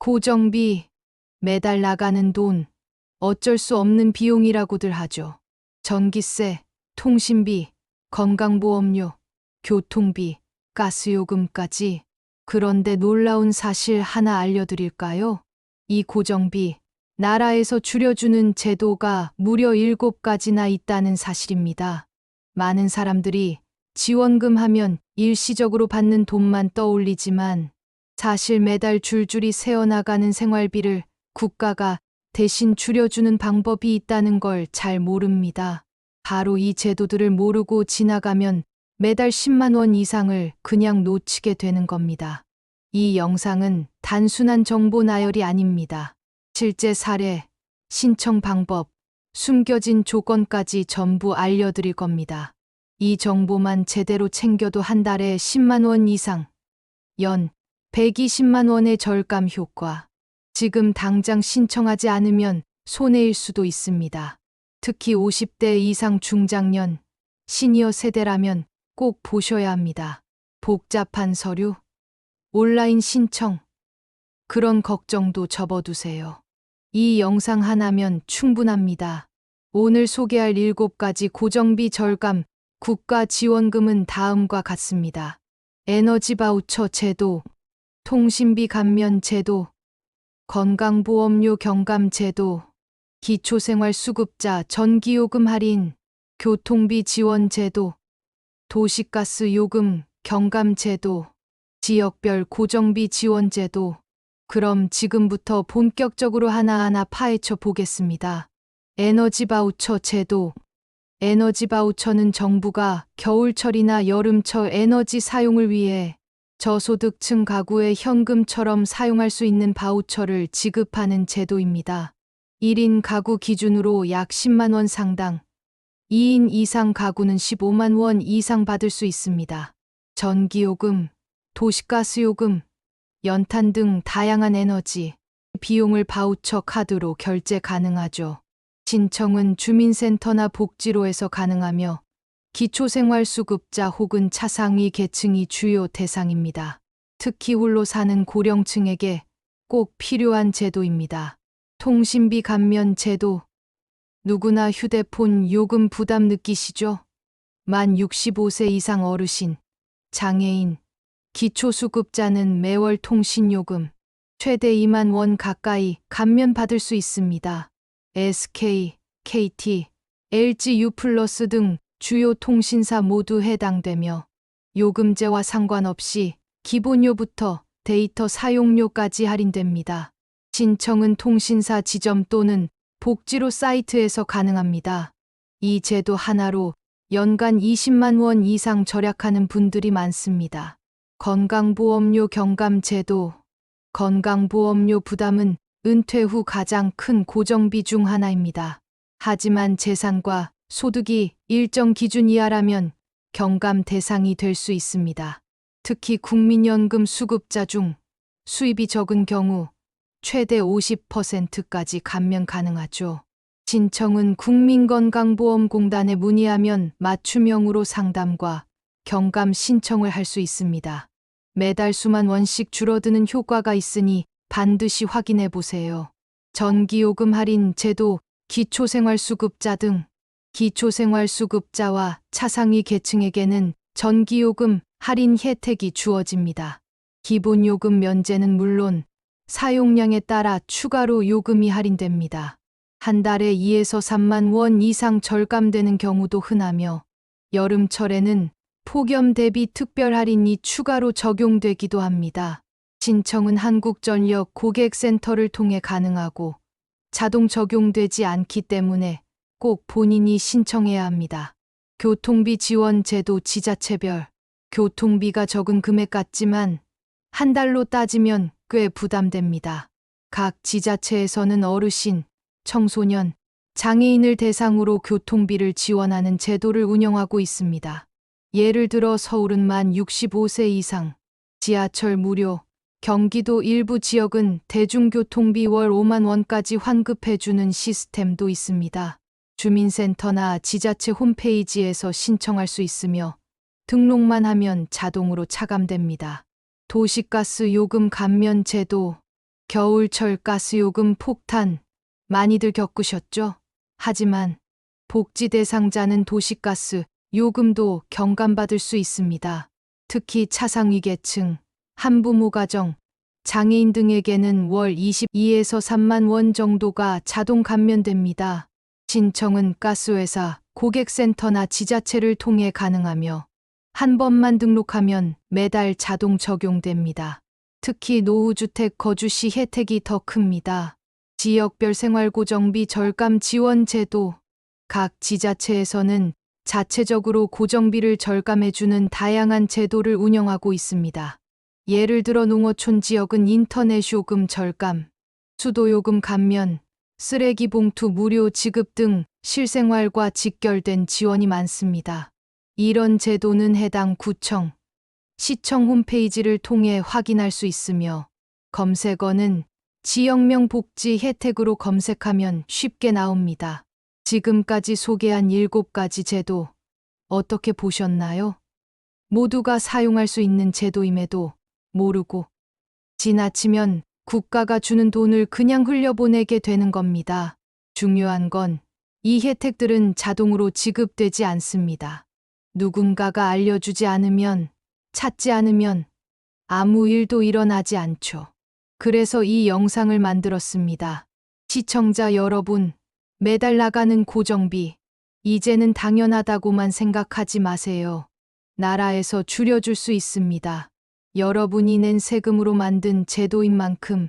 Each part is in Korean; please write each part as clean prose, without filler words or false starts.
고정비, 매달 나가는 돈, 어쩔 수 없는 비용이라고들 하죠. 전기세, 통신비, 건강보험료, 교통비, 가스요금까지. 그런데 놀라운 사실 하나 알려드릴까요? 이 고정비, 나라에서 줄여주는 제도가 무려 7가지나 있다는 사실입니다. 많은 사람들이 지원금 하면 일시적으로 받는 돈만 떠올리지만 사실 매달 줄줄이 새어나가는 생활비를 국가가 대신 줄여주는 방법이 있다는 걸 잘 모릅니다. 바로 이 제도들을 모르고 지나가면 매달 10만 원 이상을 그냥 놓치게 되는 겁니다. 이 영상은 단순한 정보 나열이 아닙니다. 실제 사례, 신청 방법, 숨겨진 조건까지 전부 알려드릴 겁니다. 이 정보만 제대로 챙겨도 한 달에 10만 원 이상, 연 120만 원의 절감 효과. 지금 당장 신청하지 않으면 손해일 수도 있습니다. 특히 50대 이상 중장년, 시니어 세대라면 꼭 보셔야 합니다. 복잡한 서류, 온라인 신청, 그런 걱정도 접어두세요. 이 영상 하나면 충분합니다. 오늘 소개할 7가지 고정비 절감 국가 지원금은 다음과 같습니다. 에너지 바우처 제도, 통신비 감면 제도, 건강보험료 경감 제도, 기초생활수급자 전기요금 할인, 교통비 지원 제도, 도시가스 요금 경감 제도, 지역별 고정비 지원 제도. 그럼 지금부터 본격적으로 하나하나 파헤쳐 보겠습니다. 에너지 바우처 제도. 에너지 바우처는 정부가 겨울철이나 여름철 에너지 사용을 위해 저소득층 가구에 현금처럼 사용할 수 있는 바우처를 지급하는 제도입니다. 1인 가구 기준으로 약 10만 원 상당, 2인 이상 가구는 15만 원 이상 받을 수 있습니다. 전기요금, 도시가스요금, 연탄 등 다양한 에너지, 비용을 바우처 카드로 결제 가능하죠. 신청은 주민센터나 복지로에서 가능하며 기초생활수급자 혹은 차상위 계층이 주요 대상입니다. 특히 홀로 사는 고령층에게 꼭 필요한 제도입니다. 통신비 감면 제도. 누구나 휴대폰 요금 부담 느끼시죠? 만 65세 이상 어르신, 장애인, 기초수급자는 매월 통신요금 최대 2만 원 가까이 감면받을 수 있습니다. SK, KT, LG U+ 등 주요 통신사 모두 해당되며 요금제와 상관없이 기본료부터 데이터 사용료까지 할인됩니다. 신청은 통신사 지점 또는 복지로 사이트에서 가능합니다. 이 제도 하나로 연간 20만 원 이상 절약하는 분들이 많습니다. 건강보험료 경감 제도. 건강보험료 부담은 은퇴 후 가장 큰 고정비 중 하나입니다. 하지만 재산과 소득이 일정 기준 이하라면 경감 대상이 될 수 있습니다. 특히 국민연금 수급자 중 수입이 적은 경우 최대 50%까지 감면 가능하죠. 신청은 국민건강보험공단에 문의하면 맞춤형으로 상담과 경감 신청을 할 수 있습니다. 매달 수만 원씩 줄어드는 효과가 있으니 반드시 확인해 보세요. 전기요금 할인 제도, 기초생활수급자 등 기초생활수급자와 차상위 계층에게는 전기요금 할인 혜택이 주어집니다. 기본요금 면제는 물론 사용량에 따라 추가로 요금이 할인됩니다. 한 달에 2에서 3만 원 이상 절감되는 경우도 흔하며 여름철에는 폭염 대비 특별 할인이 추가로 적용되기도 합니다. 신청은 한국전력 고객센터를 통해 가능하고 자동 적용되지 않기 때문에 꼭 본인이 신청해야 합니다. 교통비 지원 제도 지자체별. 교통비가 적은 금액 같지만 한 달로 따지면 꽤 부담됩니다. 각 지자체에서는 어르신, 청소년, 장애인을 대상으로 교통비를 지원하는 제도를 운영하고 있습니다. 예를 들어 서울은 만 65세 이상, 지하철 무료, 경기도 일부 지역은 대중교통비 월 5만 원까지 환급해주는 시스템도 있습니다. 주민센터나 지자체 홈페이지에서 신청할 수 있으며 등록만 하면 자동으로 차감됩니다. 도시가스 요금 감면 제도. 겨울철 가스요금 폭탄 많이들 겪으셨죠? 하지만 복지 대상자는 도시가스 요금도 경감받을 수 있습니다. 특히 차상위계층, 한부모 가정, 장애인 등에게는 월 22에서 3만 원 정도가 자동 감면됩니다. 신청은 가스회사, 고객센터나 지자체를 통해 가능하며 한 번만 등록하면 매달 자동 적용됩니다. 특히 노후주택 거주 시 혜택이 더 큽니다. 지역별 생활고정비 절감 지원 제도, 각 지자체에서는 자체적으로 고정비를 절감해주는 다양한 제도를 운영하고 있습니다. 예를 들어 농어촌 지역은 인터넷 요금 절감, 수도요금 감면, 쓰레기 봉투 무료 지급 등 실생활과 직결된 지원이 많습니다. 이런 제도는 해당 구청, 시청 홈페이지를 통해 확인할 수 있으며 검색어는 지역명 복지 혜택으로 검색하면 쉽게 나옵니다. 지금까지 소개한 7가지 제도 어떻게 보셨나요? 모두가 사용할 수 있는 제도임에도 모르고 지나치면 국가가 주는 돈을 그냥 흘려보내게 되는 겁니다. 중요한 건 이 혜택들은 자동으로 지급되지 않습니다. 누군가가 알려주지 않으면, 찾지 않으면 아무 일도 일어나지 않죠. 그래서 이 영상을 만들었습니다. 시청자 여러분, 매달 나가는 고정비, 이제는 당연하다고만 생각하지 마세요. 나라에서 줄여줄 수 있습니다. 여러분이 낸 세금으로 만든 제도인 만큼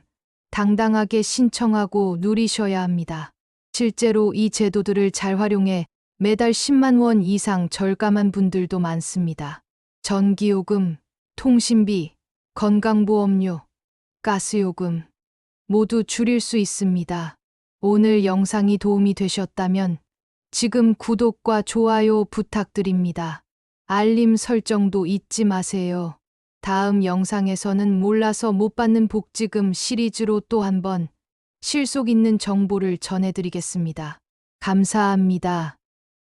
당당하게 신청하고 누리셔야 합니다. 실제로 이 제도들을 잘 활용해 매달 10만 원 이상 절감한 분들도 많습니다. 전기요금, 통신비, 건강보험료, 가스요금 모두 줄일 수 있습니다. 오늘 영상이 도움이 되셨다면 지금 구독과 좋아요 부탁드립니다. 알림 설정도 잊지 마세요. 다음 영상에서는 몰라서 못 받는 복지금 시리즈로 또 한 번 실속 있는 정보를 전해드리겠습니다. 감사합니다.